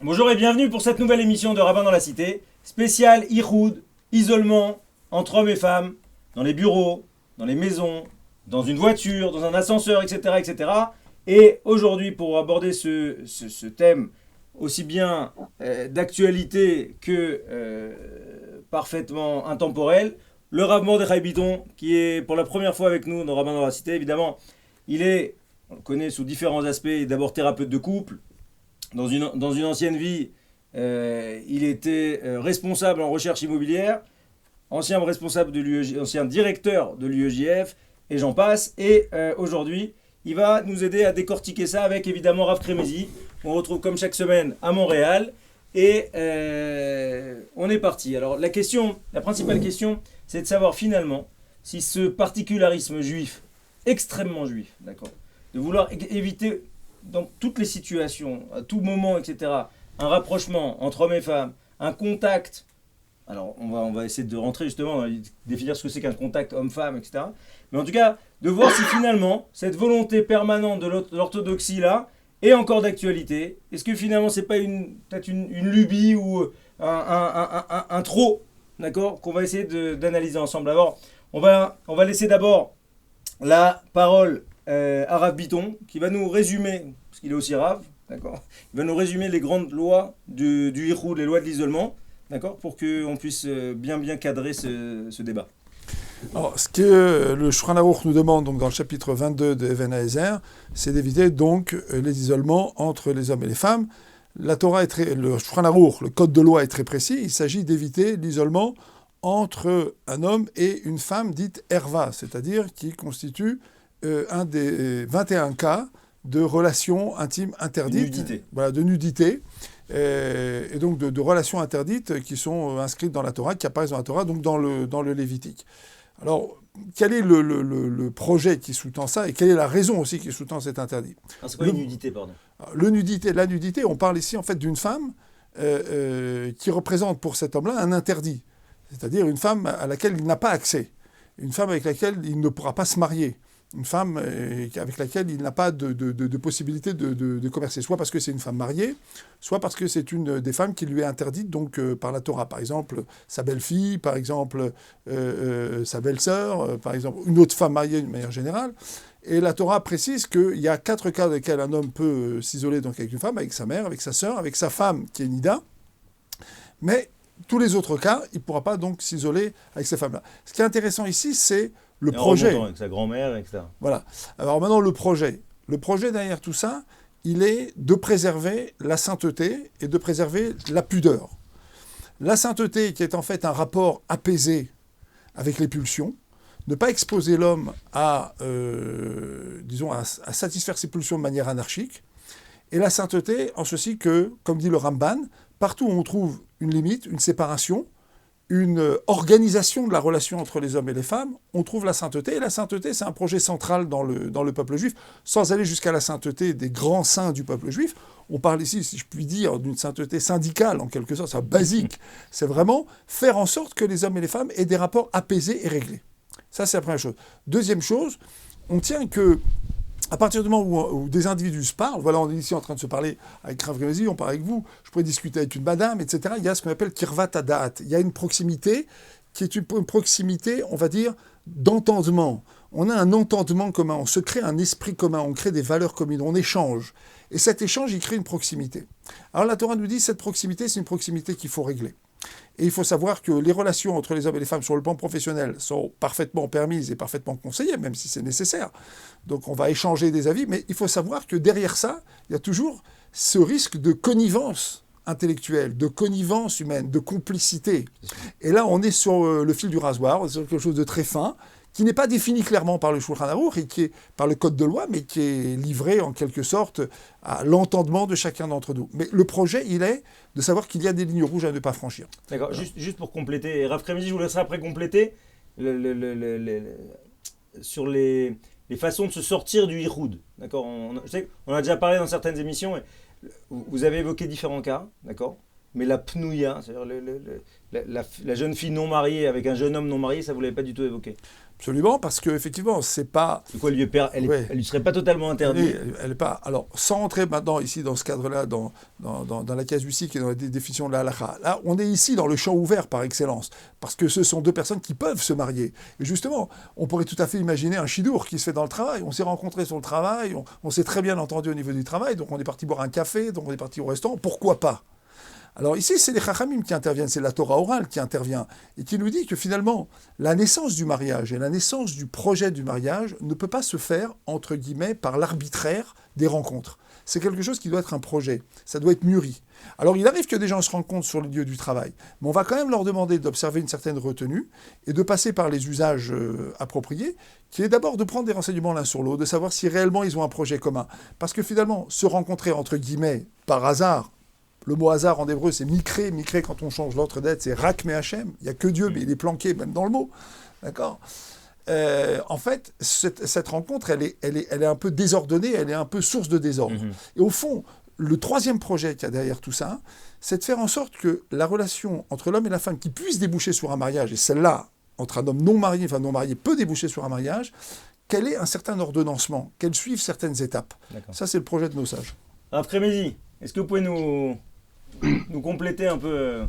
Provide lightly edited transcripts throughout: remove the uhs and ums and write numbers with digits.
Bonjour et bienvenue pour cette nouvelle émission de Rabbin dans la Cité, spéciale Ihoud, isolement entre hommes et femmes, dans les bureaux, dans les maisons, dans une voiture, dans un ascenseur, etc. etc. Et aujourd'hui, pour aborder ce thème aussi bien d'actualité que parfaitement intemporel, le Rav Mordechai Biton, qui est pour la première fois avec nous dans Rabbin dans la Cité, évidemment, on le connaît sous différents aspects, il est d'abord thérapeute de couple. Dans une ancienne vie, il était responsable en recherche immobilière, ancien responsable de l'UEJ, ancien directeur de l'UEJF, et j'en passe. Et aujourd'hui, il va nous aider à décortiquer ça avec évidemment Rav Crémézy. On retrouve comme chaque semaine à Montréal. Et on est parti. Alors la principale question, c'est de savoir finalement si ce particularisme juif, extrêmement juif, d'accord, de vouloir éviter dans toutes les situations, à tout moment, etc., un rapprochement entre hommes et femmes, un contact. Alors, on va essayer de rentrer justement, définir ce que c'est qu'un contact homme-femme, etc. Mais en tout cas, de voir si finalement, cette volonté permanente de l'orthodoxie là est encore d'actualité. Est-ce que finalement, c'est pas peut-être une lubie ou un trop, d'accord, qu'on va essayer d'analyser ensemble. Alors, on va laisser d'abord la parole à Rav Biton, qui va nous résumer, parce qu'il est aussi Rav, d'accord, il va nous résumer les grandes lois du Ihoud, les lois de l'isolement, d'accord, pour qu'on puisse bien cadrer ce débat. Alors, ce que le Shulchan Aruch nous demande donc, dans le chapitre 22 de Even Haezer, c'est d'éviter donc les isolements entre les hommes et les femmes. La Torah le Shulchan Aruch, le code de loi est très précis. Il s'agit d'éviter l'isolement entre un homme et une femme dite erva, c'est-à-dire qui constitue un des 21 cas de relations intimes interdites. Nudité. Voilà, de nudité. Et donc de relations interdites qui sont inscrites dans la Torah, qui apparaissent dans la Torah, donc dans le Lévitique. Alors, quel est le projet qui sous-tend ça et quelle est la raison aussi qui sous-tend cet interdit? C'est quoi une nudité, pardon? La nudité, on parle ici en fait d'une femme qui représente pour cet homme-là un interdit, c'est-à-dire une femme à laquelle il n'a pas accès, une femme avec laquelle il ne pourra pas se marier, une femme avec laquelle il n'a pas de possibilité de commercer, soit parce que c'est une femme mariée, soit parce que c'est une des femmes qui lui est interdite donc, par la Torah. Par exemple, sa belle-fille, par exemple, sa belle-sœur, par exemple, une autre femme mariée d'une manière générale. Et la Torah précise qu'il y a 4 cas dans lesquels un homme peut s'isoler donc, avec une femme, avec sa mère, avec sa sœur, avec sa femme qui est Nida. Mais tous les autres cas, il ne pourra pas donc s'isoler avec ces femmes-là. Ce qui est intéressant ici, c'est le projet. Avec sa grand-mère, etc. Voilà. Alors maintenant, le projet. Le projet derrière tout ça, il est de préserver la sainteté et de préserver la pudeur. La sainteté qui est en fait un rapport apaisé avec les pulsions, ne pas exposer l'homme à satisfaire ses pulsions de manière anarchique, et la sainteté en ceci que, comme dit le Ramban, partout où on trouve une limite, une séparation, une organisation de la relation entre les hommes et les femmes, on trouve la sainteté. Et la sainteté, c'est un projet central dans le peuple juif, sans aller jusqu'à la sainteté des grands saints du peuple juif. On parle ici, si je puis dire, d'une sainteté syndicale, en quelque sorte, c'est basique. C'est vraiment faire en sorte que les hommes et les femmes aient des rapports apaisés et réglés. Ça, c'est la première chose. Deuxième chose, on tient que à partir du moment où des individus se parlent, voilà, on est ici en train de se parler avec Rav Crémézy, on parle avec vous, je pourrais discuter avec une madame, etc. Il y a ce qu'on appelle kirvat hadat. Il y a une proximité qui est une proximité, on va dire, d'entendement. On a un entendement commun, on se crée un esprit commun, on crée des valeurs communes, on échange. Et cet échange, il crée une proximité. Alors la Torah nous dit, cette proximité, c'est une proximité qu'il faut régler. Et il faut savoir que les relations entre les hommes et les femmes sur le plan professionnel sont parfaitement permises et parfaitement conseillées, même si c'est nécessaire. Donc on va échanger des avis, mais il faut savoir que derrière ça, il y a toujours ce risque de connivence intellectuelle, de connivence humaine, de complicité. Et là, on est sur le fil du rasoir, sur quelque chose de très fin, qui n'est pas défini clairement par le Shulchan Aruch et qui est par le code de loi, mais qui est livré en quelque sorte à l'entendement de chacun d'entre nous. Mais le projet, il est de savoir qu'il y a des lignes rouges à ne pas franchir. D'accord, voilà. Juste pour compléter, Rav Crémézy, je vous laisserai après compléter sur les façons de se sortir du Ihoud. D'accord, je sais qu'on a déjà parlé dans certaines émissions, et vous avez évoqué différents cas, d'accord, mais la pnouya, c'est-à-dire la jeune fille non mariée avec un jeune homme non marié, ça vous l'avez pas du tout évoqué? Absolument, parce qu'effectivement, c'est pas... C'est quoi, elle lui serait pas totalement interdite? Elle est pas... Alors, sans entrer maintenant ici dans ce cadre-là, dans la casuistique et dans la définition de la halakha, là, on est ici dans le champ ouvert par excellence, parce que ce sont deux personnes qui peuvent se marier. Et justement, on pourrait tout à fait imaginer un chidour qui se fait dans le travail. On s'est rencontrés sur le travail, on s'est très bien entendu au niveau du travail, donc on est parti boire un café, donc on est parti au restaurant, pourquoi pas? Alors ici, c'est les chachamim qui interviennent, c'est la Torah orale qui intervient et qui nous dit que finalement, la naissance du mariage et la naissance du projet du mariage ne peut pas se faire, entre guillemets, par l'arbitraire des rencontres. C'est quelque chose qui doit être un projet, ça doit être mûri. Alors il arrive que des gens se rencontrent sur le lieu du travail, mais on va quand même leur demander d'observer une certaine retenue et de passer par les usages appropriés, qui est d'abord de prendre des renseignements l'un sur l'autre, de savoir si réellement ils ont un projet commun. Parce que finalement, se rencontrer, entre guillemets, par hasard, le mot hasard en hébreu, c'est mikré. Mikré, quand on change l'autre d'être, c'est rak me Hachem. Il n'y a que Dieu, mais il est planqué même dans le mot. D'accord ? En fait, cette rencontre, elle est un peu désordonnée, elle est un peu source de désordre. Et au fond, le troisième projet qu'il y a derrière tout ça, c'est de faire en sorte que la relation entre l'homme et la femme qui puisse déboucher sur un mariage, et celle-là, entre un homme non marié, enfin non marié, peut déboucher sur un mariage, qu'elle ait un certain ordonnancement, qu'elle suive certaines étapes. D'accord. Ça, c'est le projet de nos sages. Après-midi, est-ce que vous pouvez nous compléter un peu,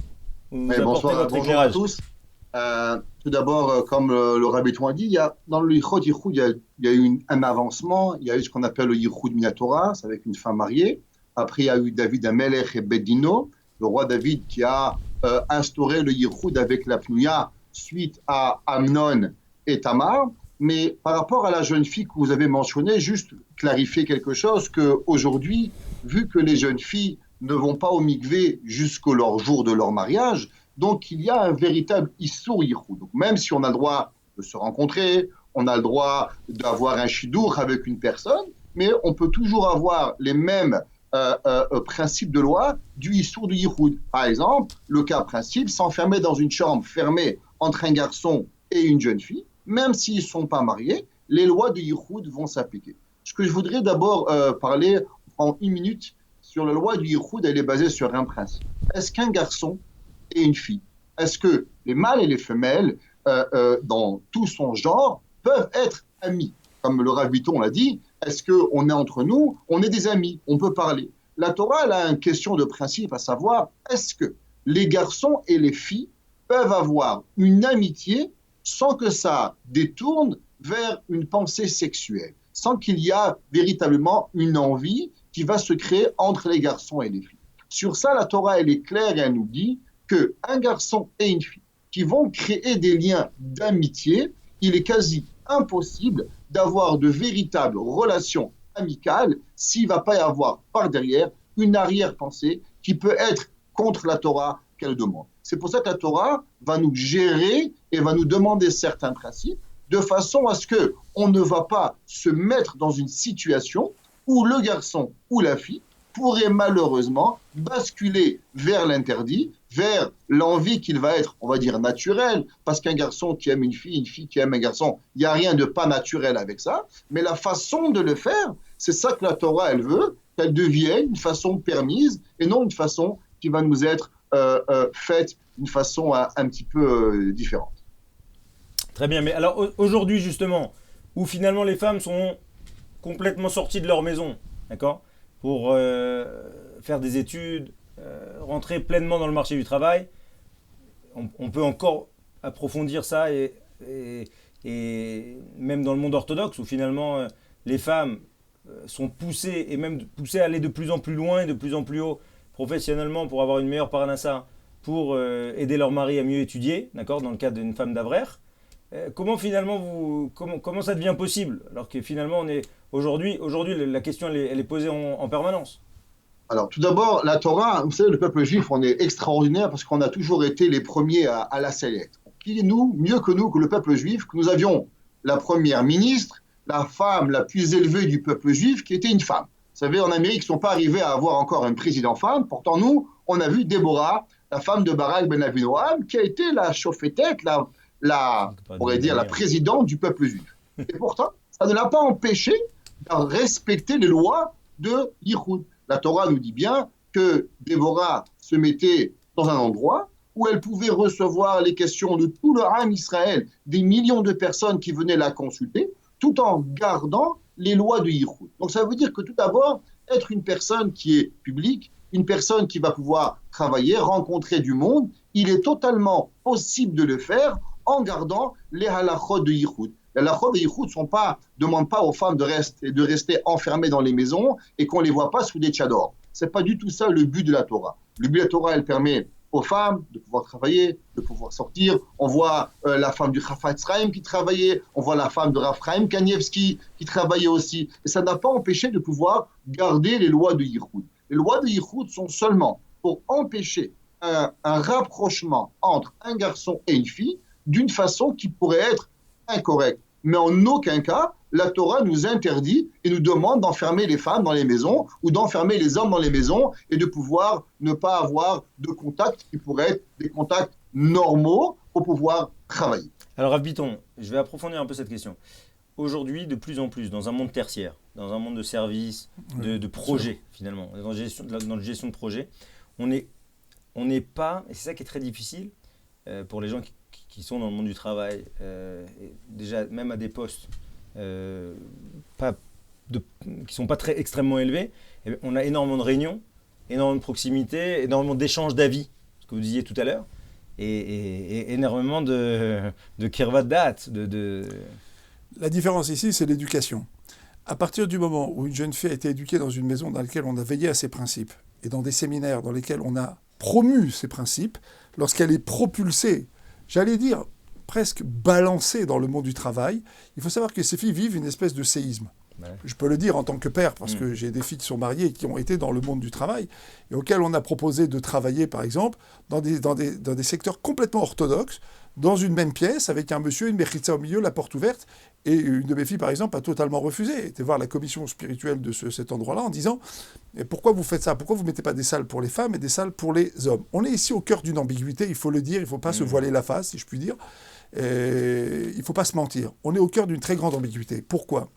nous apporter bonsoir, votre bonjour éclairage? à tous. Tout d'abord, comme le Rabbi Ton a dit, dans le Yichud, il y a eu un avancement. Il y a eu ce qu'on appelle le Yichud Minatora, c'est avec une femme mariée. Après, il y a eu David Amelech et Bedino, le roi David qui a instauré le Yichud avec la Pnouya suite à Amnon et Tamar. Mais par rapport à la jeune fille que vous avez mentionnée, juste clarifier quelque chose, qu'aujourd'hui, vu que les jeunes filles ne vont pas au mikvé jusqu'au jour de leur mariage, donc il y a un véritable Issour Yichud. Donc même si on a le droit de se rencontrer, on a le droit d'avoir un shidour avec une personne, mais on peut toujours avoir les mêmes principes de loi du Issour du Yichud. Par exemple, le cas principe, s'enfermer dans une chambre fermée entre un garçon et une jeune fille, même s'ils ne sont pas mariés, les lois du Yichud vont s'appliquer. Ce que je voudrais d'abord parler en une minute sur la loi du Yichud, elle est basée sur un principe. Est-ce qu'un garçon et une fille, est-ce que les mâles et les femelles, dans tout son genre, peuvent être amis? Comme le Rav Biton l'a dit, est-ce qu'on est entre nous, on est des amis, on peut parler? La Torah, elle a une question de principe, à savoir, est-ce que les garçons et les filles peuvent avoir une amitié sans que ça détourne vers une pensée sexuelle, sans qu'il y ait véritablement une envie qui va se créer entre les garçons et les filles? Sur ça, la Torah, elle est claire et elle nous dit qu'un garçon et une fille qui vont créer des liens d'amitié, il est quasi impossible d'avoir de véritables relations amicales s'il ne va pas y avoir par derrière une arrière-pensée qui peut être contre la Torah qu'elle demande. C'est pour ça que la Torah va nous gérer et va nous demander certains principes de façon à ce qu'on ne va pas se mettre dans une situation où le garçon ou la fille pourrait malheureusement basculer vers l'interdit, vers l'envie qu'il va être, on va dire, naturelle, parce qu'un garçon qui aime une fille qui aime un garçon, il n'y a rien de pas naturel avec ça, mais la façon de le faire, c'est ça que la Torah, elle veut, qu'elle devienne une façon permise et non une façon qui va nous être faite d'une façon un petit peu différente. Très bien, mais alors aujourd'hui justement, où finalement les femmes sont complètement sorties de leur maison, d'accord, pour faire des études, rentrer pleinement dans le marché du travail, on peut encore approfondir ça et même dans le monde orthodoxe où finalement les femmes sont poussées et même poussées à aller de plus en plus loin et de plus en plus haut professionnellement pour avoir une meilleure parnassa, pour aider leur mari à mieux étudier, d'accord, dans le cas d'une femme d'Avrer. Comment finalement comment ça devient possible alors que finalement on est aujourd'hui la question elle est posée en permanence? Alors tout d'abord, la Torah, vous savez, le peuple juif, on est extraordinaire parce qu'on a toujours été les premiers à la sélecte. Qui est nous, mieux que nous, que le peuple juif, que nous avions la première ministre, la femme la plus élevée du peuple juif, qui était une femme. Vous savez, en Amérique, ils ne sont pas arrivés à avoir encore un président femme. Pourtant, nous, on a vu Déborah, la femme de Barak ben Avinoam, qui a été la chauffetette, on pourrait dire la présidente du peuple juif. Et pourtant, ça ne l'a pas empêché de respecter les lois de Yichud. La Torah nous dit bien que Déborah se mettait dans un endroit où elle pouvait recevoir les questions de tout le Ham Israël, des millions de personnes qui venaient la consulter, tout en gardant les lois de Yichud. Donc ça veut dire que tout d'abord, être une personne qui est publique, une personne qui va pouvoir travailler, rencontrer du monde, il est totalement possible de le faire en gardant les halachot de Yichud. Les halachot de Yichud ne demandent pas aux femmes de rester enfermées dans les maisons et qu'on ne les voit pas sous des tchadors. Ce n'est pas du tout ça le but de la Torah. Le but de la Torah, elle permet aux femmes de pouvoir travailler, de pouvoir sortir. On voit la femme du Chafetz Chaim qui travaillait, on voit la femme de Rav Chaim Kanievski qui travaillait aussi. Et ça n'a pas empêché de pouvoir garder les lois de Yichud. Les lois de Yichud sont seulement pour empêcher un rapprochement entre un garçon et une fille d'une façon qui pourrait être incorrecte. Mais en aucun cas, la Torah nous interdit et nous demande d'enfermer les femmes dans les maisons ou d'enfermer les hommes dans les maisons et de pouvoir ne pas avoir de contacts qui pourraient être des contacts normaux pour pouvoir travailler. Alors Rav Bitton, je vais approfondir un peu cette question. Aujourd'hui, de plus en plus, dans un monde tertiaire, dans un monde de services, de projets finalement, dans la gestion de projets, on n'est pas, et c'est ça qui est très difficile pour les gens qui sont dans le monde du travail, et déjà même à des postes qui ne sont pas très extrêmement élevés, on a énormément de réunions, énormément de proximité, énormément d'échanges d'avis, ce que vous disiez tout à l'heure, et énormément de kirvat da'at, La différence ici, c'est l'éducation. À partir du moment où une jeune fille a été éduquée dans une maison dans laquelle on a veillé à ses principes, et dans des séminaires dans lesquels on a promu ces principes, lorsqu'elle est propulsée, j'allais dire presque balancée dans le monde du travail, il faut savoir que ces filles vivent une espèce de séisme. Ouais. Je peux le dire en tant que père, parce que j'ai des filles qui sont mariées et qui ont été dans le monde du travail, et auxquelles on a proposé de travailler, par exemple, dans des secteurs complètement orthodoxes, dans une même pièce, avec un monsieur, une mechitza au milieu, la porte ouverte, et une de mes filles, par exemple, a totalement refusé. Elle était voir la commission spirituelle de cet endroit-là en disant « Pourquoi vous faites ça? Pourquoi vous ne mettez pas des salles pour les femmes et des salles pour les hommes ?» On est ici au cœur d'une ambiguïté, il faut le dire, il ne faut pas se voiler la face, si je puis dire. Il ne faut pas se mentir. On est au cœur d'une très grande ambiguïté. Pourquoi ?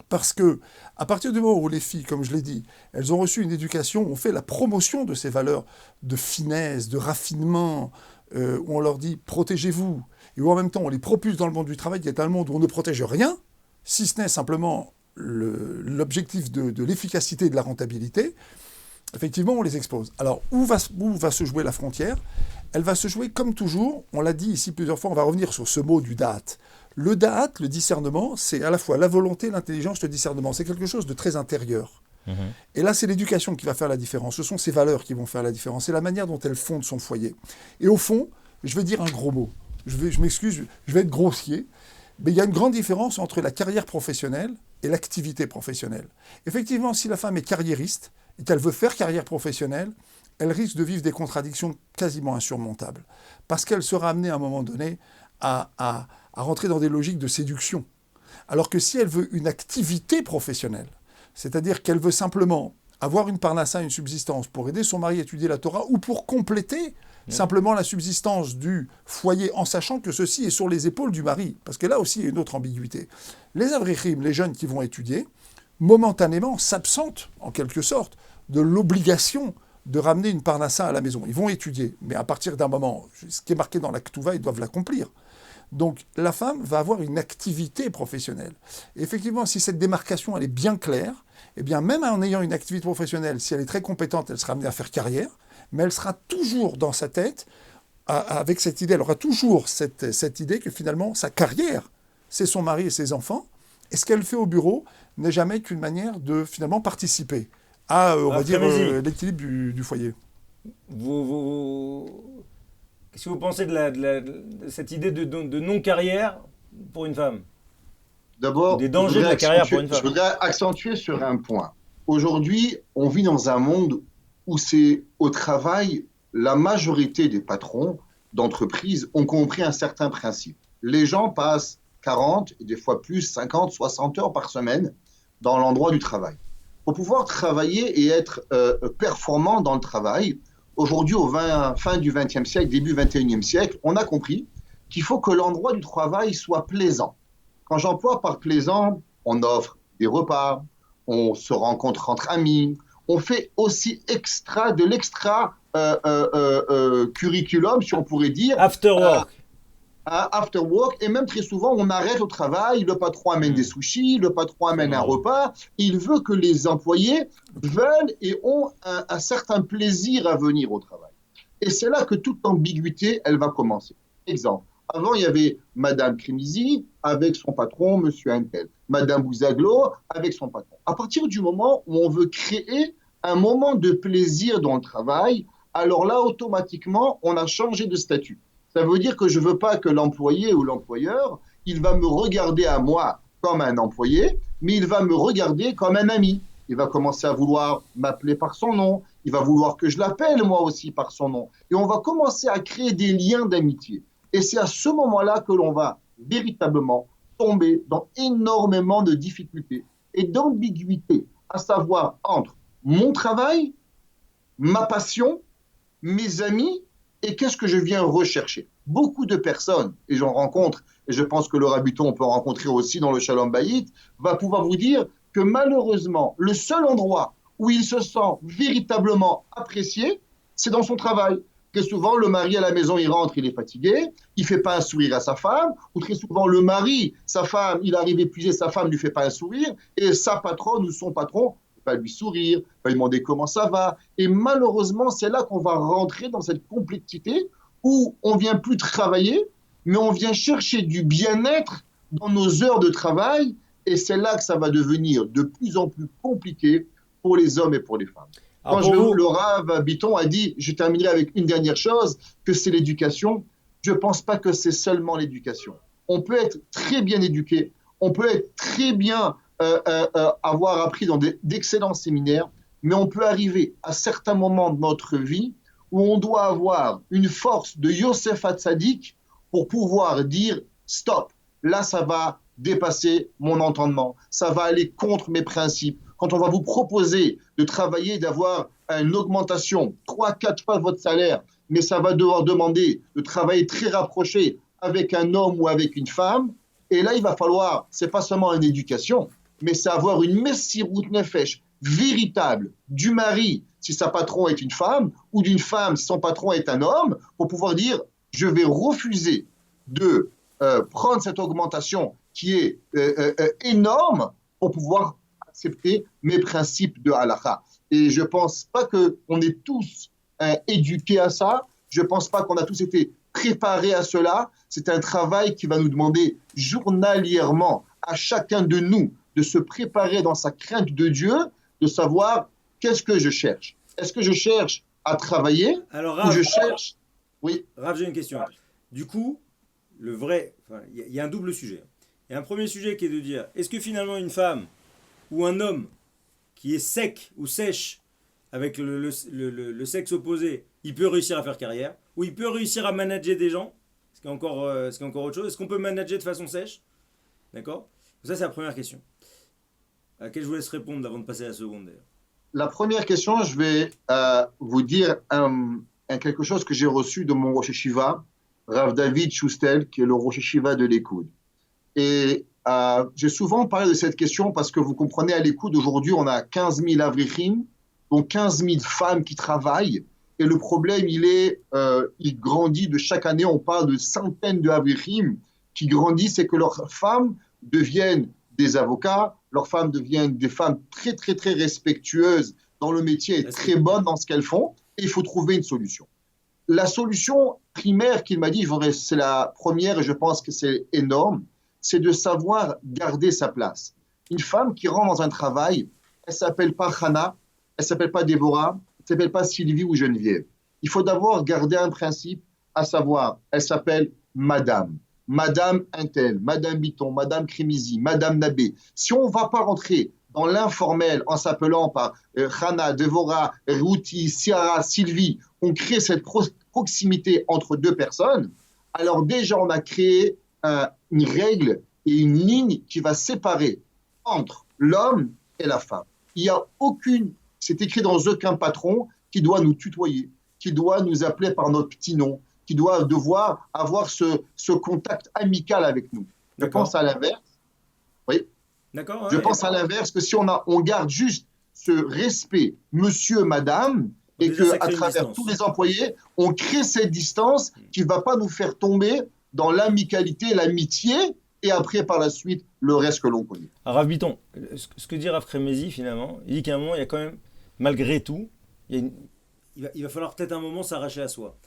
Parce que, à partir du moment où les filles, comme je l'ai dit, elles ont reçu une éducation, on fait la promotion de ces valeurs de finesse, de raffinement, où on leur dit « protégez-vous », et où en même temps on les propulse dans le monde du travail, qui est un monde où on ne protège rien, si ce n'est simplement l'objectif de l'efficacité et de la rentabilité, effectivement on les expose. Alors, où va se jouer la frontière ? Elle va se jouer comme toujours, on l'a dit ici plusieurs fois, on va revenir sur ce mot du da'at. Le da'at, le discernement, c'est à la fois la volonté, l'intelligence, le discernement. C'est quelque chose de très intérieur. Et là, c'est l'éducation qui va faire la différence. Ce sont ces valeurs qui vont faire la différence. C'est la manière dont elle fonde son foyer. Et au fond, je vais dire un gros mot. Je m'excuse, je vais être grossier. Mais il y a une grande différence entre la carrière professionnelle et l'activité professionnelle. Effectivement, si la femme est carriériste et qu'elle veut faire carrière professionnelle, elle risque de vivre des contradictions quasiment insurmontables. Parce qu'elle sera amenée à un moment donné à rentrer dans des logiques de séduction. Alors que si elle veut une activité professionnelle, c'est-à-dire qu'elle veut simplement avoir une parnassa, une subsistance, pour aider son mari à étudier la Torah, ou pour compléter simplement la subsistance du foyer, en sachant que ceci est sur les épaules du mari. Parce que là aussi, il y a une autre ambiguïté. Les avrichim, les jeunes qui vont étudier, momentanément s'absentent, en quelque sorte, de l'obligation de ramener une parnassa à la maison. Ils vont étudier, mais à partir d'un moment, ce qui est marqué dans la Ketouva, ils doivent l'accomplir. Donc la femme va avoir une activité professionnelle. Et effectivement, si cette démarcation elle est bien claire, eh bien même en ayant une activité professionnelle, si elle est très compétente, elle sera amenée à faire carrière, mais elle sera toujours dans sa tête, avec cette idée, elle aura toujours cette idée que finalement sa carrière, c'est son mari et ses enfants, et ce qu'elle fait au bureau n'est jamais qu'une manière de finalement participer à, on va dire, l'équilibre du foyer. Qu'est-ce que vous pensez de cette idée de non-carrière pour une femme ? D'abord, des dangers de la carrière pour une femme. Je voudrais accentuer sur un point. Aujourd'hui, on vit dans un monde où c'est au travail, la majorité des patrons d'entreprises ont compris un certain principe. Les gens passent 40, et des fois plus, 50, 60 heures par semaine dans l'endroit du travail. Pour pouvoir travailler et être performant dans le travail, aujourd'hui, fin du XXe siècle, début XXIe siècle, on a compris qu'il faut que l'endroit du travail soit plaisant. Quand j'emploie par plaisant, on offre des repas, on se rencontre entre amis, on fait aussi de l'extra curriculum, si on pourrait dire. After work. After work, et même très souvent, on arrête au travail, le patron amène des sushis, le patron amène un repas, il veut que les employés veulent et ont un certain plaisir à venir au travail. Et c'est là que toute ambiguïté, elle va commencer. Exemple, avant, il y avait Madame Krimizi avec son patron, Monsieur Henkel, Madame Bouzaglo avec son patron. À partir du moment où on veut créer un moment de plaisir dans le travail, alors là, automatiquement, on a changé de statut. Ça veut dire que je ne veux pas que l'employé ou l'employeur, il va me regarder à moi comme un employé, mais il va me regarder comme un ami. Il va commencer à vouloir m'appeler par son nom, il va vouloir que je l'appelle moi aussi par son nom. Et on va commencer à créer des liens d'amitié. Et c'est à ce moment-là que l'on va véritablement tomber dans énormément de difficultés et d'ambiguïté, à savoir entre mon travail, ma passion, mes amis, et qu'est-ce que je viens rechercher. Beaucoup de personnes, et j'en rencontre, et je pense que Laura Buton, on peut en rencontrer aussi dans le Shalom Bayit, va pouvoir vous dire que malheureusement, le seul endroit où il se sent véritablement apprécié, c'est dans son travail. Très souvent, le mari à la maison, il rentre, il est fatigué, il ne fait pas un sourire à sa femme, ou très souvent, le mari, sa femme, il arrive épuisé, sa femme ne lui fait pas un sourire, et sa patronne ou son patron va lui sourire, va lui demander comment ça va. Et malheureusement, c'est là qu'on va rentrer dans cette complexité où on ne vient plus travailler, mais on vient chercher du bien-être dans nos heures de travail. Et c'est là que ça va devenir de plus en plus compliqué pour les hommes et pour les femmes. Alors Le Rav Biton a dit, je terminerai avec une dernière chose, que c'est l'éducation. Je ne pense pas que c'est seulement l'éducation. On peut être très bien éduqué, on peut être très bien avoir appris dans d'excellents séminaires, mais on peut arriver à certains moments de notre vie où on doit avoir une force de Yosef Hatzadik pour pouvoir dire stop, là ça va dépasser mon entendement, ça va aller contre mes principes. Quand on va vous proposer de travailler, d'avoir une augmentation 3-4 fois votre salaire, mais ça va devoir demander de travailler très rapproché avec un homme ou avec une femme, et là il va falloir, c'est pas seulement une éducation, mais c'est avoir une messirut nefesh véritable du mari si sa patron est une femme, ou d'une femme si son patron est un homme, pour pouvoir dire je vais refuser de prendre cette augmentation qui est énorme pour pouvoir accepter mes principes de halakha. Et je ne pense pas qu'on est tous éduqués à ça, je ne pense pas qu'on a tous été préparés à cela. C'est un travail qui va nous demander journalièrement à chacun de nous de se préparer dans sa crainte de Dieu, de savoir qu'est-ce que je cherche. Est-ce que je cherche à travailler Alors, ou Rav, je cherche... Oui. Rav, j'ai une question. Du coup, il y a un double sujet. Il y a un premier sujet qui est de dire, est-ce que finalement une femme ou un homme qui est sec ou sèche avec le sexe opposé, il peut réussir à faire carrière, ou il peut réussir à manager des gens, ce qui est encore autre chose. Est-ce qu'on peut manager de façon sèche? D'accord? Ça, c'est la première question, à laquelle je vous laisse répondre avant de passer à la seconde d'ailleurs. La première question, je vais vous dire quelque chose que j'ai reçu de mon Rosh Yeshiva, Rav David Shustel, qui est le Rosh Yeshiva de l'Écoute. Et j'ai souvent parlé de cette question parce que vous comprenez, à l'Écoute, aujourd'hui, on a 15 000 avrichim, donc 15 000 femmes qui travaillent. Et le problème, il grandit de chaque année. On parle de centaines de avrichim qui grandissent et que leurs femmes deviennent des avocats, leurs femmes deviennent des femmes très, très, très respectueuses dans le métier et très bonnes dans ce qu'elles font. Et il faut trouver une solution. La solution primaire qu'il m'a dit, c'est la première et je pense que c'est énorme, c'est de savoir garder sa place. Une femme qui rentre dans un travail, elle ne s'appelle pas Hana, elle ne s'appelle pas Déborah, elle ne s'appelle pas Sylvie ou Geneviève. Il faut d'abord garder un principe, à savoir, elle s'appelle Madame. Madame Intel, Madame Biton, Madame Krimizi, Madame Nabé. Si on ne va pas rentrer dans l'informel en s'appelant par Hana, Déborah, Ruti, Ciara, Sylvie, on crée cette proximité entre deux personnes, alors déjà on a créé une règle et une ligne qui va séparer entre l'homme et la femme. C'est écrit dans aucun patron qui doit nous tutoyer, qui doit nous appeler par notre petit nom, qui doit devoir avoir ce contact amical avec nous. Je pense à l'inverse. Oui. D'accord. Je pense à l'inverse que si on garde juste ce respect, monsieur, madame, et Déjà, ça qu'à crée une travers distance. tous les employés, on crée cette distance qui ne va pas nous faire tomber dans l'amicalité, l'amitié, et après, par la suite, le reste que l'on connaît. Alors, Rav Biton, ce que dit Rav Kremezi, finalement, il dit qu'à un moment, il y a quand même, malgré tout, il va falloir peut-être un moment s'arracher à soi.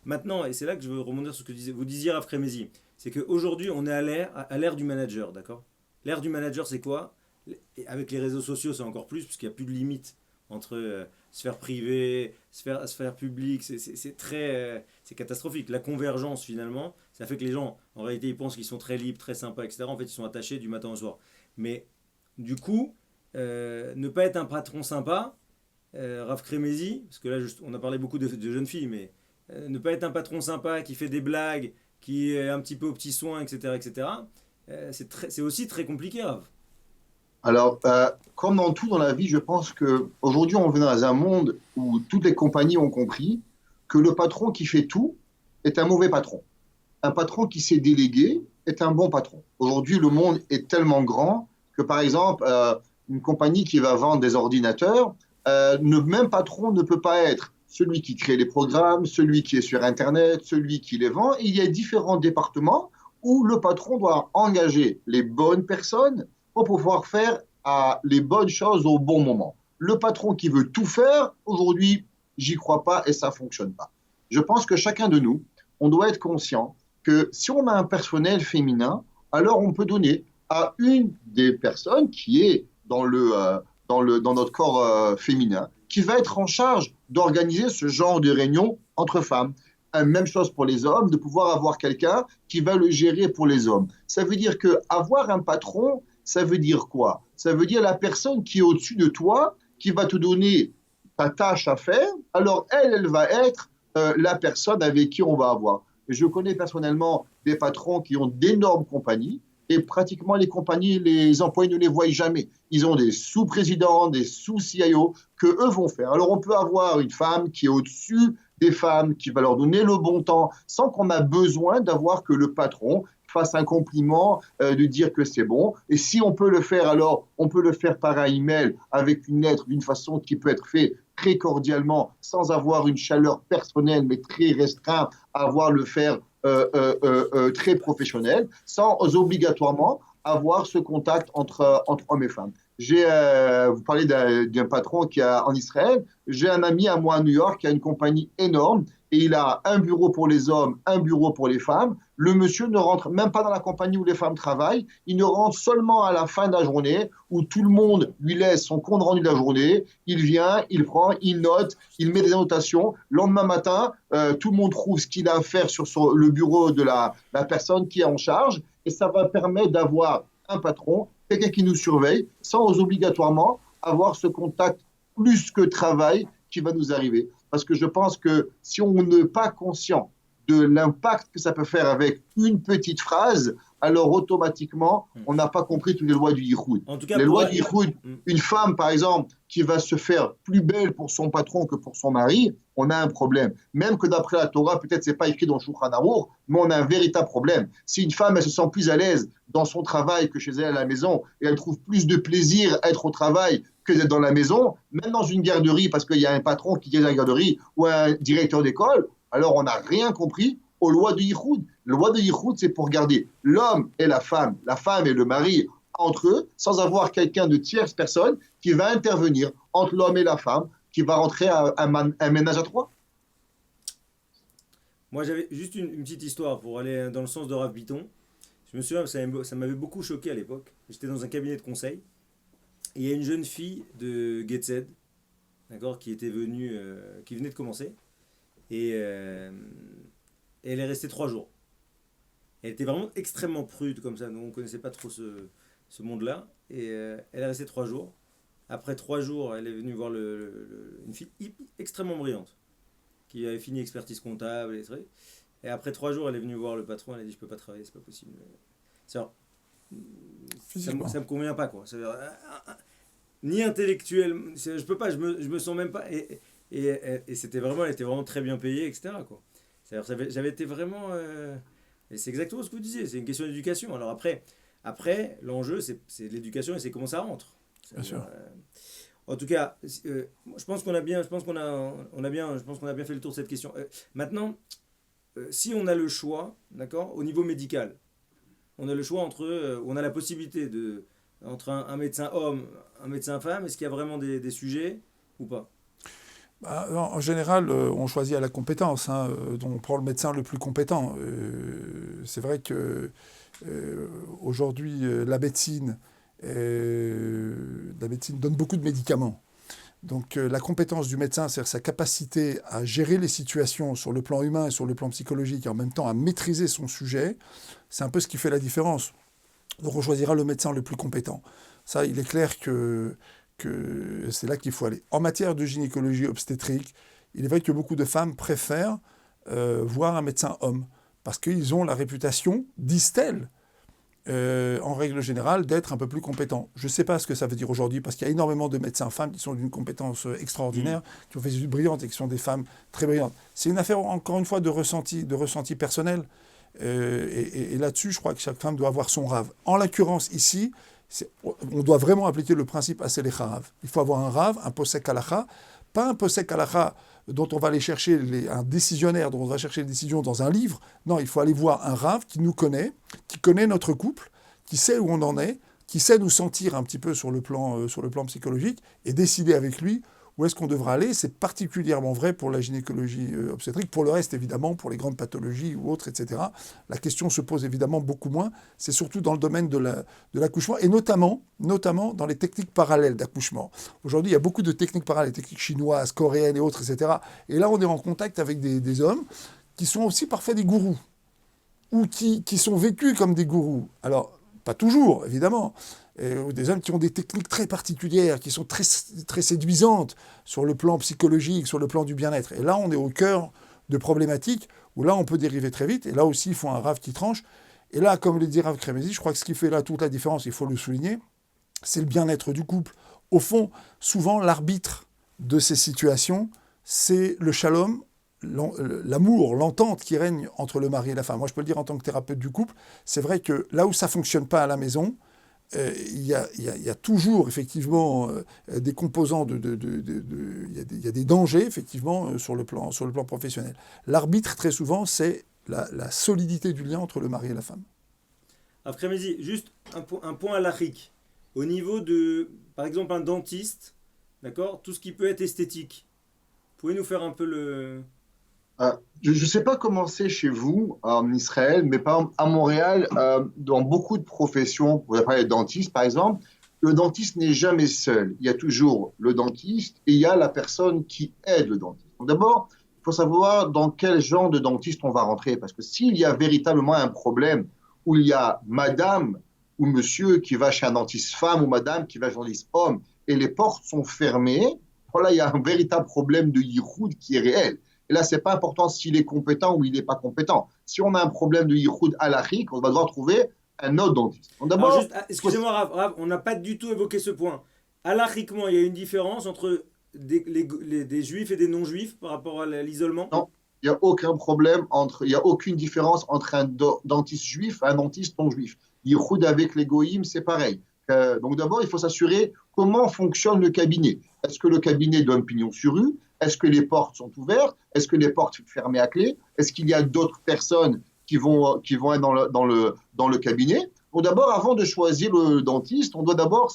Maintenant, et c'est là que je veux rebondir sur ce que vous disiez, Rav Kremezi, c'est qu'aujourd'hui, on est à l'ère du manager, d'accord? L'ère du manager, c'est quoi? Et avec les réseaux sociaux, c'est encore plus, puisqu'il n'y a plus de limite entre sphère privée, sphère publique, c'est catastrophique. La convergence, finalement, ça fait que les gens, en réalité, ils pensent qu'ils sont très libres, très sympas, etc. En fait, ils sont attachés du matin au soir. Mais du coup, ne pas être un patron sympa, Rav Kremezi, parce que là, on a parlé beaucoup de jeunes filles, mais ne pas être un patron sympa qui fait des blagues, qui est un petit peu aux petits soins, etc., c'est aussi très compliqué, Rav. Alors, comme dans tout dans la vie, je pense qu'aujourd'hui, on vit dans un monde où toutes les compagnies ont compris que le patron qui fait tout est un mauvais patron. Un patron qui s'est délégué est un bon patron. Aujourd'hui, le monde est tellement grand que, par exemple, une compagnie qui va vendre des ordinateurs, le même patron ne peut pas être celui qui crée les programmes, celui qui est sur Internet, celui qui les vend. Il y a différents départements où le patron doit engager les bonnes personnes pour pouvoir faire les bonnes choses au bon moment. Le patron qui veut tout faire, aujourd'hui, j'y crois pas et ça ne fonctionne pas. Je pense que chacun de nous, on doit être conscient que si on a un personnel féminin, alors on peut donner à une des personnes qui est dans notre corps féminin, qui va être en charge d'organiser ce genre de réunion entre femmes. Même chose pour les hommes, de pouvoir avoir quelqu'un qui va le gérer pour les hommes. Ça veut dire qu'avoir un patron, ça veut dire quoi? Ça veut dire la personne qui est au-dessus de toi, qui va te donner ta tâche à faire, alors elle va être la personne avec qui on va avoir. Je connais personnellement des patrons qui ont d'énormes compagnies et pratiquement les compagnies, les employés ne les voient jamais. Ils ont des sous-présidents, des sous-CIO que eux vont faire. Alors on peut avoir une femme qui est au-dessus des femmes, qui va leur donner le bon temps, sans qu'on a besoin d'avoir que le patron fasse un compliment, de dire que c'est bon. Et si on peut le faire, alors on peut le faire par un email avec une lettre d'une façon qui peut être faite très cordialement, sans avoir une chaleur personnelle, mais très restreinte, avoir le faire très professionnel, sans obligatoirement avoir ce contact entre hommes et femmes. Vous parlez d'un patron qui est en Israël. J'ai un ami à moi à New York qui a une compagnie énorme et il a un bureau pour les hommes, un bureau pour les femmes. Le monsieur ne rentre même pas dans la compagnie où les femmes travaillent. Il ne rentre seulement à la fin de la journée où tout le monde lui laisse son compte rendu de la journée. Il vient, il prend, il note, il met des annotations. Le lendemain matin, tout le monde trouve ce qu'il a à faire sur le bureau de la personne qui est en charge et ça va permettre d'avoir un patron, quelqu'un qui nous surveille, sans obligatoirement avoir ce contact plus que travail qui va nous arriver. Parce que je pense que si on n'est pas conscient de l'impact que ça peut faire avec une petite phrase, alors automatiquement, on n'a pas compris toutes les lois du Yichud. En tout cas, les lois du Yichud, une femme, par exemple, qui va se faire plus belle pour son patron que pour son mari, on a un problème. Même que d'après la Torah, peut-être c'est pas écrit dans le Shulchan Aruch, mais on a un véritable problème. Si une femme, elle se sent plus à l'aise dans son travail que chez elle à la maison, et elle trouve plus de plaisir à être au travail que d'être dans la maison, même dans une garderie, parce qu'il y a un patron qui est dans la garderie, ou un directeur d'école, alors on n'a rien compris aux lois de Yichud. La loi de Yichud, c'est pour garder l'homme et la femme et le mari entre eux, sans avoir quelqu'un de tierce personne qui va intervenir entre l'homme et la femme, qui va rentrer à un ménage à trois. Moi, j'avais juste une petite histoire pour aller dans le sens de Rav Biton. Je me souviens, ça m'avait beaucoup choqué à l'époque. J'étais dans un cabinet de conseil. Et il y a une jeune fille de Getzed, d'accord, qui venait de commencer. Et elle est restée 3 jours. Elle était vraiment extrêmement prude comme ça. Nous, on ne connaissait pas trop ce monde-là. Et elle est restée 3 jours. Après 3 jours, elle est venue voir une fille extrêmement brillante qui avait fini expertise comptable et après 3 jours, elle est venue voir le patron. Elle a dit: je peux pas travailler, c'est pas possible. Ça me convient pas, quoi. Ni intellectuel, je peux pas, je me sens même pas. Et elle était vraiment très bien payée, etc., quoi. J'avais été vraiment. Et c'est exactement ce que vous disiez, c'est une question d'éducation. Alors après l'enjeu, c'est l'éducation et c'est comment ça rentre. Bien sûr. En tout cas, je pense qu'on a bien, je pense qu'on a bien fait le tour de cette question. Maintenant, si on a le choix, d'accord, au niveau médical, on a le choix on a la possibilité entre un médecin homme, un médecin femme, est-ce qu'il y a vraiment des sujets ou pas? Bah, en général, on choisit à la compétence, hein, donc on prend le médecin le plus compétent. C'est vrai que aujourd'hui, la médecine donne beaucoup de médicaments. Donc la compétence du médecin, c'est sa capacité à gérer les situations sur le plan humain et sur le plan psychologique, et en même temps à maîtriser son sujet. C'est un peu ce qui fait la différence. Donc on choisira le médecin le plus compétent. Ça, il est clair que c'est là qu'il faut aller. En matière de gynécologie obstétrique, il est vrai que beaucoup de femmes préfèrent voir un médecin homme, parce qu'ils ont la réputation, disent-elles, en règle générale, d'être un peu plus compétents. Je ne sais pas ce que ça veut dire aujourd'hui, parce qu'il y a énormément de médecins femmes qui sont d'une compétence extraordinaire, qui ont fait des études brillantes et qui sont des femmes très brillantes. C'est une affaire, encore une fois, de ressenti personnel. Et là-dessus, je crois que chaque femme doit avoir son rave. En l'occurrence, ici, on doit vraiment appliquer le principe Asele Harav. Il faut avoir un rave, un posek halacha, pas un posek halacha dont on va aller chercher un décisionnaire, dont on va chercher les décisions dans un livre. Non, il faut aller voir un rave qui nous connaît, qui connaît notre couple, qui sait où on en est, qui sait nous sentir un petit peu sur le plan psychologique et décider avec lui où est-ce qu'on devra aller. C'est particulièrement vrai pour la gynécologie obstétrique. Pour le reste, évidemment, pour les grandes pathologies ou autres, etc., la question se pose évidemment beaucoup moins. C'est surtout dans le domaine de l'accouchement et notamment dans les techniques parallèles d'accouchement. Aujourd'hui, il y a beaucoup de techniques parallèles, techniques chinoises, coréennes et autres, etc. Et là, on est en contact avec des hommes qui sont aussi parfois des gourous ou qui sont vécus comme des gourous. Alors, pas toujours, évidemment. Des hommes qui ont des techniques très particulières, qui sont très, très séduisantes sur le plan psychologique, sur le plan du bien-être. Et là, on est au cœur de problématiques où là, on peut dériver très vite. Et là aussi, il faut un rave qui tranche. Et là, comme le dit Rav Kremezi, je crois que ce qui fait là toute la différence, il faut le souligner, c'est le bien-être du couple. Au fond, souvent, l'arbitre de ces situations, c'est le shalom, l'amour, l'entente qui règne entre le mari et la femme. Moi, je peux le dire en tant que thérapeute du couple, c'est vrai que là où ça ne fonctionne pas à la maison, il y a toujours effectivement des composants, il y a des dangers effectivement sur le plan professionnel. L'arbitre, très souvent, c'est la solidité du lien entre le mari et la femme. Après-midi, juste un point halachique. Au niveau de, par exemple, un dentiste, d'accord, tout ce qui peut être esthétique. Pouvez nous faire un peu le... Je ne sais pas comment c'est chez vous en Israël, mais par exemple, à Montréal, dans beaucoup de professions, vous avez les dentistes par exemple, le dentiste n'est jamais seul. Il y a toujours le dentiste et il y a la personne qui aide le dentiste. Donc d'abord, il faut savoir dans quel genre de dentiste on va rentrer, parce que s'il y a véritablement un problème où il y a madame ou monsieur qui va chez un dentiste femme ou madame qui va chez un dentiste homme et les portes sont fermées, voilà, il y a un véritable problème de yichoud qui est réel. Et là, ce n'est pas important s'il est compétent ou il n'est pas compétent. Si on a un problème de yichoud halachique, on va devoir trouver un autre dentiste. Donc, d'abord, excusez-moi, Rav, on n'a pas du tout évoqué ce point. Halachiquement, il y a une différence entre des juifs et des non-juifs par rapport à l'isolement? Non, il n'y a aucun problème il n'y a aucune différence entre un dentiste juif et un dentiste non-juif. Yichoud avec les goïms, c'est pareil. Donc d'abord, il faut s'assurer comment fonctionne le cabinet. Est-ce que le cabinet donne pignon sur rue? Est-ce que les portes sont ouvertes? Est-ce que les portes sont fermées à clé? Est-ce qu'il y a d'autres personnes qui vont être dans le cabinet? Donc d'abord, avant de choisir le dentiste, on doit d'abord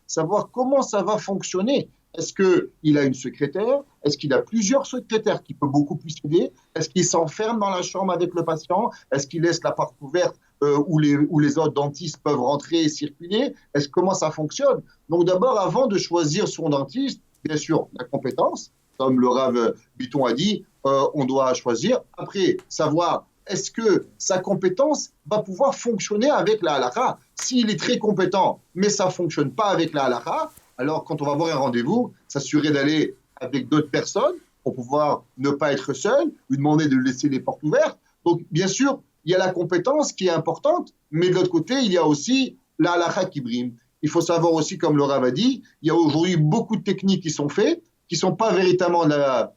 savoir comment ça va fonctionner. Est-ce qu'il a une secrétaire? Est-ce qu'il a plusieurs secrétaires qui peuvent beaucoup plus aider? Est-ce qu'il s'enferme dans la chambre avec le patient? Est-ce qu'il laisse la porte ouverte où les autres dentistes peuvent rentrer et circuler? Comment ça fonctionne? Donc d'abord, avant de choisir son dentiste, bien sûr, la compétence, comme le Rav Bitton a dit, on doit choisir. Après, savoir est-ce que sa compétence va pouvoir fonctionner avec la halakha. S'il est très compétent, mais ça ne fonctionne pas avec la halakha, alors quand on va avoir un rendez-vous, s'assurer d'aller avec d'autres personnes pour pouvoir ne pas être seul, lui demander de laisser les portes ouvertes. Donc, bien sûr, il y a la compétence qui est importante, mais de l'autre côté, il y a aussi la halakha qui brime. Il faut savoir aussi, comme le Rav a dit, il y a aujourd'hui beaucoup de techniques qui sont faites, qui ne sont pas véritablement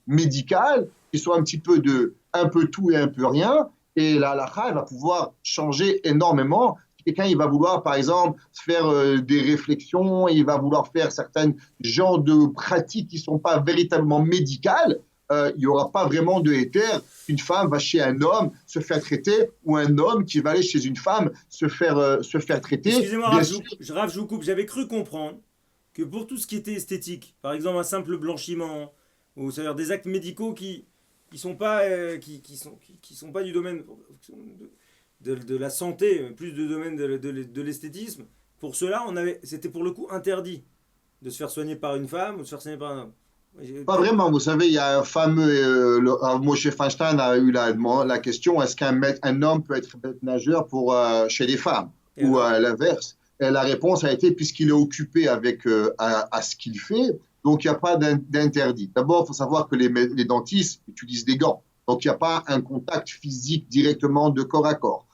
médicales, qui sont un petit peu un peu tout et un peu rien. Et la halakha, elle va pouvoir changer énormément, ce quelqu'un il va vouloir, par exemple, faire des réflexions, il va vouloir faire certains genres de pratiques qui ne sont pas véritablement médicales, il n'y aura pas vraiment de héter. Une femme va chez un homme se faire traiter ou un homme qui va aller chez une femme se faire traiter. Excusez-moi, Bien Raph, sûr, Je vous coupe. J'avais cru comprendre que pour tout ce qui était esthétique, par exemple un simple blanchiment, ou c'est-à-dire des actes médicaux qui sont pas qui sont pas du domaine de la santé, plus du domaine de l'esthétisme. Pour cela, c'était pour le coup interdit de se faire soigner par une femme ou de se faire soigner par un homme. pas vraiment. Vous savez, il y a un fameux, Moshe Feinstein a eu la question, est-ce un homme peut être maître nageur chez les femmes Et ou alors à l'inverse? Et la réponse a été, puisqu'il est occupé à ce qu'il fait, donc il n'y a pas d'interdit. D'abord, il faut savoir que les dentistes utilisent des gants. Donc, il n'y a pas un contact physique directement de corps à corps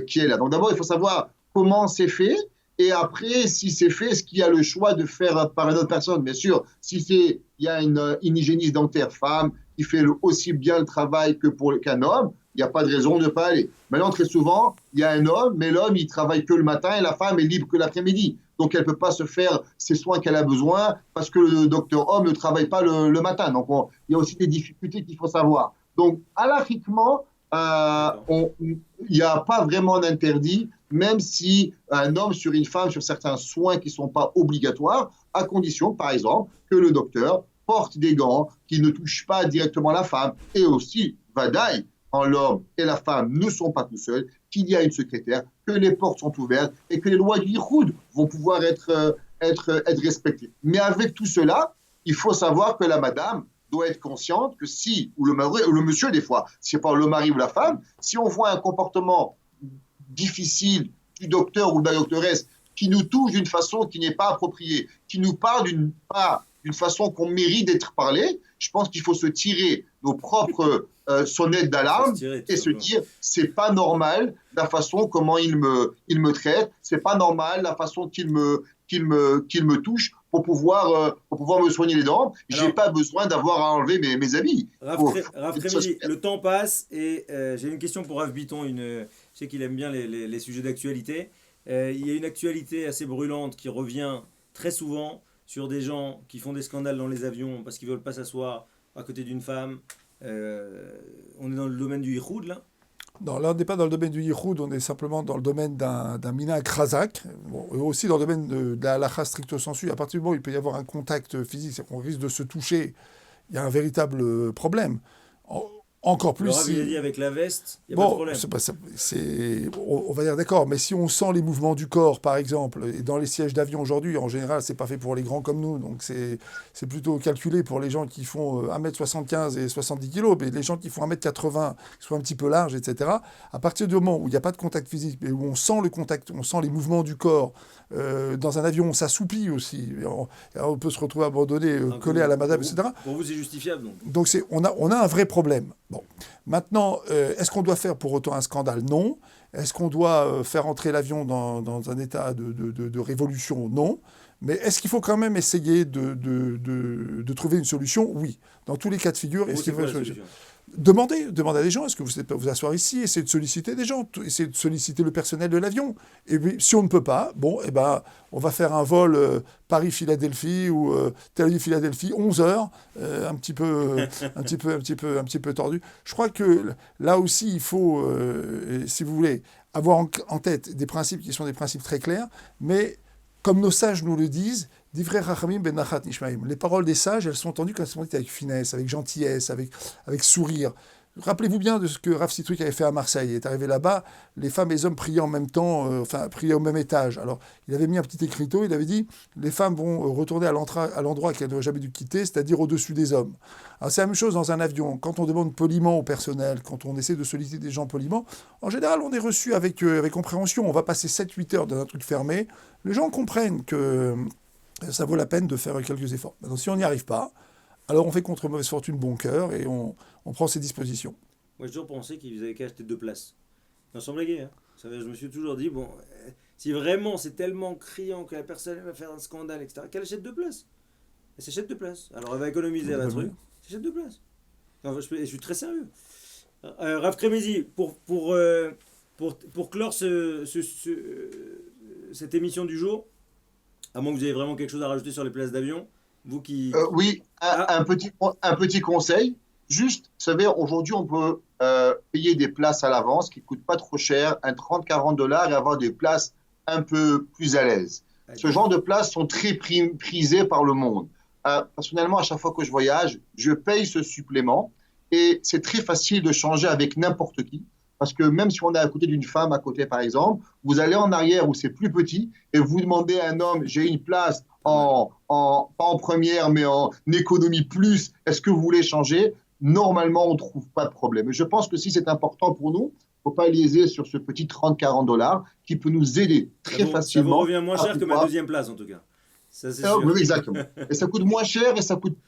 qui est là. Donc, d'abord, il faut savoir comment c'est fait. Et après, si c'est fait, est-ce qu'il y a le choix de faire par une autre personne? Bien sûr, il y a une hygiéniste dentaire femme qui fait aussi bien le travail qu'un homme, il n'y a pas de raison de ne pas aller. Maintenant, très souvent, il y a un homme, mais l'homme, il travaille que le matin et la femme est libre que l'après-midi. Donc, elle ne peut pas se faire ses soins qu'elle a besoin parce que le docteur homme ne travaille pas le matin. Donc, il y a aussi des difficultés qu'il faut savoir. Donc, halachiquement, il n'y a pas vraiment d'interdit, même si un homme sur une femme, sur certains soins qui ne sont pas obligatoires, à condition, par exemple, que le docteur porte des gants qui ne touchent pas directement la femme. Et aussi, vadaï, quand l'homme et la femme ne sont pas tout seuls, qu'il y a une secrétaire, que les portes sont ouvertes et que les lois du Yichoud vont pouvoir être respectées. Mais avec tout cela, il faut savoir que la madame doit être consciente que ou le monsieur des fois, si c'est pas le mari ou la femme, si on voit un comportement difficile du docteur ou de la doctoresse qui nous touche d'une façon qui n'est pas appropriée, qui nous parle d'une façon qu'on mérite d'être parlé, je pense qu'il faut se tirer nos propres sonnettes d'alarme et se dire c'est pas normal la façon comment il me traite, c'est pas normal la façon qu'il me touche pour pouvoir me soigner les dents. J'ai pas besoin d'avoir à enlever mes habits. Raph Crémizy, le temps passe et j'ai une question pour Raph Biton. Je sais qu'il aime bien les sujets d'actualité. Il y a une actualité assez brûlante qui revient très souvent sur des gens qui font des scandales dans les avions parce qu'ils ne veulent pas s'asseoir à côté d'une femme. On est dans le domaine du Yichoud là. Non, là, on n'est pas dans le domaine du Yichoud, on est simplement dans le domaine d'un minhag chazak. Bon, et aussi dans le domaine de la halakha stricto sensu. À partir du moment où il peut y avoir un contact physique, c'est-à-dire qu'on risque de se toucher, il y a un véritable problème. Encore plus. Le Rav, il a dit avec la veste, il n'y a pas de problème. On va dire d'accord, mais si on sent les mouvements du corps, par exemple, et dans les sièges d'avion aujourd'hui, en général, c'est pas fait pour les grands comme nous, donc c'est plutôt calculé pour les gens qui font 1m75 et 70 kg, mais les gens qui font 1m80, qui sont un petit peu larges, etc., à partir du moment où il n'y a pas de contact physique, mais où on sent le contact, on sent les mouvements du corps, dans un avion, on s'assoupit aussi, on peut se retrouver abandonné, collé à la madame, etc. Pour vous, c'est justifiable, donc. Donc on a un vrai problème. Bon. Maintenant, est-ce qu'on doit faire pour autant un scandale? Non. Est-ce qu'on doit faire entrer l'avion dans un état de révolution? Non. Mais est-ce qu'il faut quand même essayer de trouver une solution? Oui. Dans tous les cas de figure, est-ce qu'il faut une solution? Demandez à des gens, est-ce que vous êtes vous asseoir ici, essayez de solliciter des gens, essayez de solliciter le personnel de l'avion. Et puis, si on ne peut pas, bon, eh ben, on va faire un vol Paris-Philadelphie ou Tel Aviv-Philadelphie, 11 heures, un petit peu tordu. Je crois que là aussi, il faut, si vous voulez, avoir en tête des principes qui sont des principes très clairs, mais comme nos sages nous le disent, Divrei Chachamim ben nachat nishmaim. Les paroles des sages, elles sont entendues quand elles sont dites avec finesse, avec gentillesse, avec sourire. Rappelez-vous bien de ce que Rav Citruc avait fait à Marseille. Il est arrivé là-bas, les femmes et les hommes priaient en même temps, priaient au même étage. Alors, il avait mis un petit écriteau, il avait dit les femmes vont retourner à l'endroit qu'elles n'auraient jamais dû quitter, c'est-à-dire au-dessus des hommes. Alors, c'est la même chose dans un avion. Quand on demande poliment au personnel, quand on essaie de solliciter des gens poliment, en général, on est reçu avec compréhension. On va passer 7-8 heures dans un truc fermé. Les gens comprennent que ça vaut la peine de faire quelques efforts. Maintenant, si on n'y arrive pas, alors on fait contre mauvaise fortune bon cœur et on prend ses dispositions. Moi, j'ai toujours pensé qu'ils avaient qu'à acheter 2 places. Non, sans blaguer, hein. Je me suis toujours dit, bon, si vraiment c'est tellement criant que la personne va faire un scandale, etc., qu'elle achète 2 places. Elle s'achète 2 places. Alors elle va économiser un truc. Elle s'achète 2 places. Non, je suis très sérieux. Rav Crémizy, pour Pour clore cette émission du jour, à moins que vous ayez vraiment quelque chose à rajouter sur les places d'avion, vous Oui, Ah, un petit conseil. Juste, vous savez, aujourd'hui, on peut payer des places à l'avance qui ne coûtent pas trop cher, un 30-40 $ et avoir des places un peu plus à l'aise. Ce genre de places sont très prisées par le monde. Personnellement, à chaque fois que je voyage, je paye ce supplément et c'est très facile de changer avec n'importe qui. Parce que même si on est à côté d'une femme, à côté par exemple, vous allez en arrière où c'est plus petit et vous demandez à un homme, j'ai une place ouais. pas en première, mais en économie plus, est-ce que vous voulez changer? Normalement, on ne trouve pas de problème. Et je pense que si c'est important pour nous, il ne faut pas léser sur ce petit 30-40 $ qui peut nous aider très Ça vous facilement revient moins à cher que ma pouvoir. deuxième place, en tout cas. Ça, c'est Oui, sûr. oui, exactement. Et ça coûte moins cher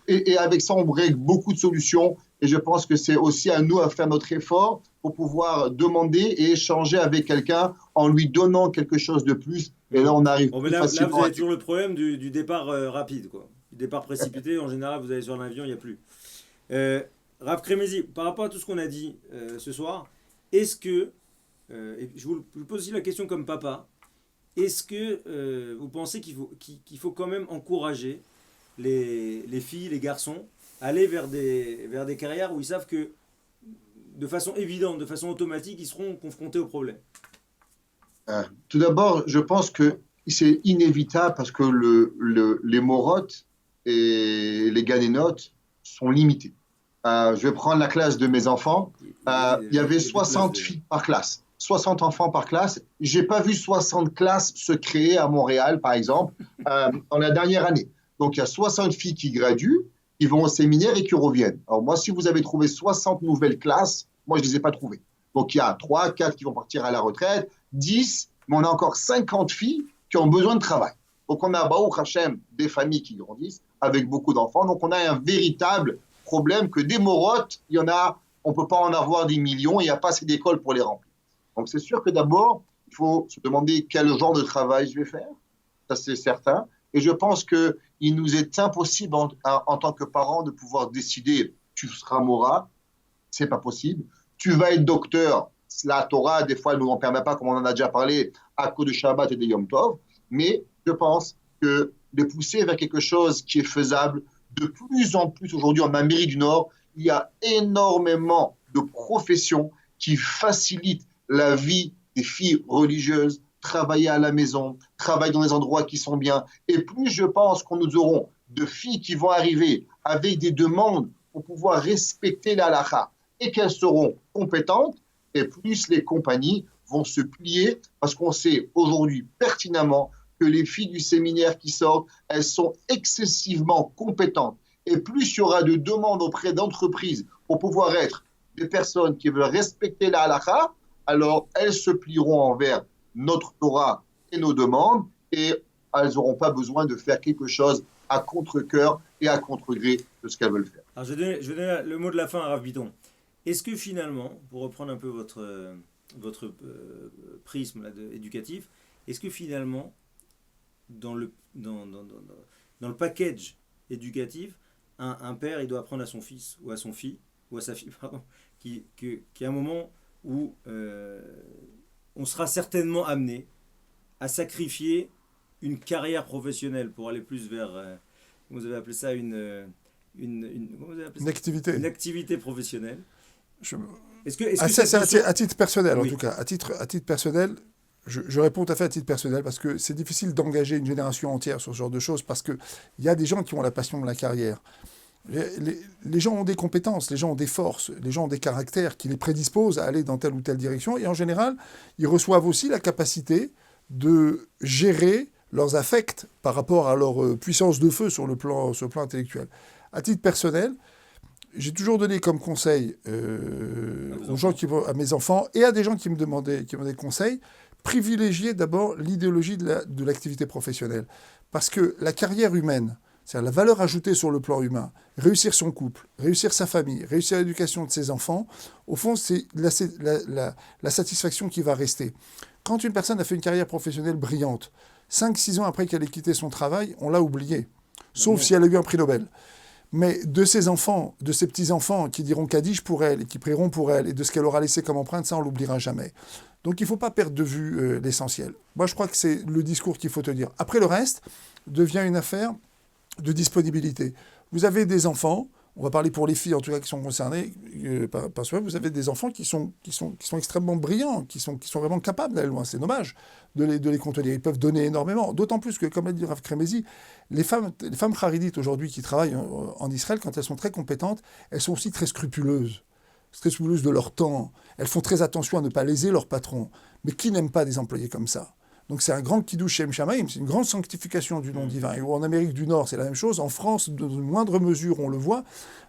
et avec ça, on règle beaucoup de solutions. Et je pense que c'est aussi à nous à faire notre effort pour pouvoir demander et échanger avec quelqu'un en lui donnant quelque chose de plus. Et là, Mhm. on arrive Bon, mais plus là, vous facilement à avez toujours le problème du départ rapide, quoi. Du départ précipité, en général, vous allez sur un avion, il n'y a plus. Euh, Rav Kremezi, par rapport à tout ce qu'on a dit ce soir, est-ce que, et je vous pose aussi la question comme papa, est-ce que vous pensez qu'il faut quand même encourager les filles, les garçons, à aller vers des carrières où ils savent que, de façon évidente, de façon automatique, ils seront confrontés au problème? Tout d'abord, je pense que c'est inévitable parce que les morottes et les ganénotes sont limités. Je vais prendre la classe de mes enfants. Il y avait Il y a plus de place 60 déjà. filles par classe, 60 enfants par classe. J'ai pas vu 60 classes se créer à Montréal, par exemple, en la dernière année. Donc, il y a 60 filles qui graduent, qui vont au séminaire et qui reviennent. Alors, moi, si vous avez trouvé 60 nouvelles classes, moi, je ne les ai pas trouvées. Donc, il y a 3, 4 qui vont partir à la retraite, 10, mais on a encore 50 filles qui ont besoin de travail. Donc, on a, Baruch Hashem, des familles qui grandissent avec beaucoup d'enfants. Donc, on a un véritable problème que des morottes, il y en a, on ne peut pas en avoir des millions, il n'y a pas assez d'écoles pour les remplir. Donc, c'est sûr que d'abord, il faut se demander quel genre de travail je vais faire. Ça, c'est certain. Et je pense qu'il nous est impossible en tant que parents de pouvoir décider tu seras Mora, c'est pas possible. Tu vas être docteur, la Torah, des fois, elle ne nous en permet pas, comme on en a déjà parlé, à cause de Shabbat et de Yom Tov. Mais je pense que de pousser vers quelque chose qui est faisable, de plus en plus aujourd'hui en Amérique du Nord, il y a énormément de professions qui facilitent la vie des filles religieuses, travailler à la maison, travailler dans des endroits qui sont bien. Et plus je pense qu'on nous aurons de filles qui vont arriver avec des demandes pour pouvoir respecter la halakha et qu'elles seront compétentes, et plus les compagnies vont se plier parce qu'on sait aujourd'hui pertinemment que les filles du séminaire qui sortent, elles sont excessivement compétentes. Et plus il y aura de demandes auprès d'entreprises pour pouvoir être des personnes qui veulent respecter la halakha, alors elles se plieront envers notre Torah et nos demandes et elles n'auront pas besoin de faire quelque chose à contre-cœur et à contre-gré de ce qu'elles veulent faire. Alors, je vais donner le mot de la fin à Rav Biton. Est-ce que finalement, pour reprendre un peu votre prisme là, éducatif, est-ce que finalement, dans le package éducatif, un père, il doit apprendre à son fils ou à son fille, ou à sa fille, pardon, qu'il y a un moment où on sera certainement amené à sacrifier une carrière professionnelle pour aller plus vers, comment vous avez appelé ça, comment vous avez appelé Une ça activité. une activité professionnelle. Je- Est-ce que ça, cette c'est notion... à titre personnel, en Oui. tout cas. À titre personnel, je réponds tout à fait à titre personnel parce que c'est difficile d'engager une génération entière sur ce genre de choses parce qu'il y a des gens qui ont la passion de la carrière. Les gens ont des compétences, les gens ont des forces, les gens ont des caractères qui les prédisposent à aller dans telle ou telle direction. Et en général, ils reçoivent aussi la capacité de gérer leurs affects par rapport à leur puissance de feu sur le plan intellectuel. À titre personnel, j'ai toujours donné comme conseil aux gens à mes enfants et à des gens qui me demandaient conseil, privilégier d'abord l'idéologie de l'activité professionnelle. Parce que la carrière humaine, c'est-à-dire la valeur ajoutée sur le plan humain, réussir son couple, réussir sa famille, réussir l'éducation de ses enfants, au fond, c'est la satisfaction qui va rester. Quand une personne a fait une carrière professionnelle brillante, 5-6 ans après qu'elle ait quitté son travail, on l'a oublié. Sauf si elle a eu un prix Nobel. Mais de ses enfants, de ses petits-enfants qui diront Kaddish pour elle et qui prieront pour elle, et de ce qu'elle aura laissé comme empreinte, ça on l'oubliera jamais. Donc il ne faut pas perdre de vue l'essentiel. Moi je crois que c'est le discours qu'il faut tenir. Après le reste devient une affaire de disponibilité. Vous avez des enfants, on va parler pour les filles en tout cas qui sont concernées par cela, vous avez des enfants qui sont extrêmement brillants, qui sont vraiment capables d'aller loin. C'est dommage de les contenir. Ils peuvent donner énormément. D'autant plus que, comme l'a dit Rav Kremezi, les femmes charidites aujourd'hui qui travaillent en Israël, quand elles sont très compétentes, elles sont aussi très scrupuleuses de leur temps. Elles font très attention à ne pas léser leur patron. Mais qui n'aime pas des employés comme ça? Donc c'est un grand kiddush Shem Shamaim, c'est une grande sanctification du nom divin. Et en Amérique du Nord, c'est la même chose. En France, dans une moindre mesure, on le voit.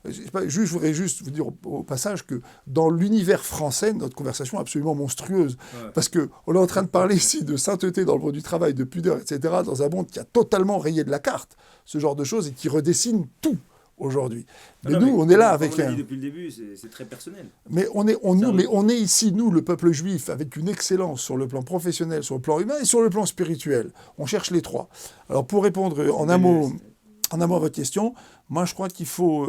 Je voudrais juste vous dire au passage que dans l'univers français, notre conversation est absolument monstrueuse. Ouais. Parce qu'on est en train de parler ici de sainteté dans le monde du travail, de pudeur, etc., dans un monde qui a totalement rayé de la carte ce genre de choses et qui redessine tout aujourd'hui. Mais nous, on est là avec on l'a dit depuis le début, c'est très personnel. Mais on est ici, nous, le peuple juif, avec une excellence sur le plan professionnel, sur le plan humain et sur le plan spirituel. On cherche les trois. Alors, pour répondre en un mot à votre question, moi, je crois qu'il faut,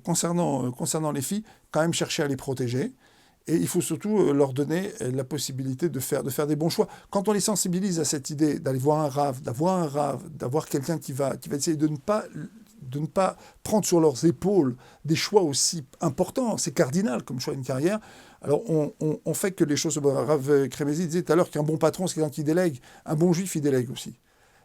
concernant les filles, quand même chercher à les protéger. Et il faut surtout leur donner la possibilité de faire des bons choix. Quand on les sensibilise à cette idée d'aller voir un rave, d'avoir quelqu'un qui va essayer de ne pas prendre sur leurs épaules des choix aussi importants, c'est cardinal comme choix d'une carrière, alors on fait que les choses... Rav Kremezi disait tout à l'heure qu'un bon patron, c'est quelqu'un qui délègue. Un bon juif, il délègue aussi.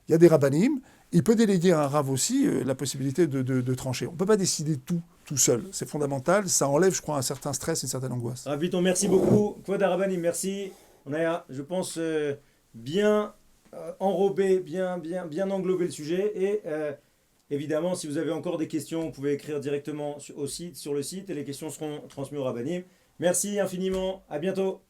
Il y a des rabbanim, il peut déléguer à un rav aussi la possibilité de trancher. On ne peut pas décider tout seul. C'est fondamental, ça enlève, je crois, un certain stress, une certaine angoisse. Rav Bitton, merci beaucoup. Kvod Rabbanim, merci. On a, je pense, bien enrobé, bien englobé le sujet. Et... évidemment, si vous avez encore des questions, vous pouvez écrire directement sur le site et les questions seront transmises au Rabbanim. Merci infiniment, à bientôt.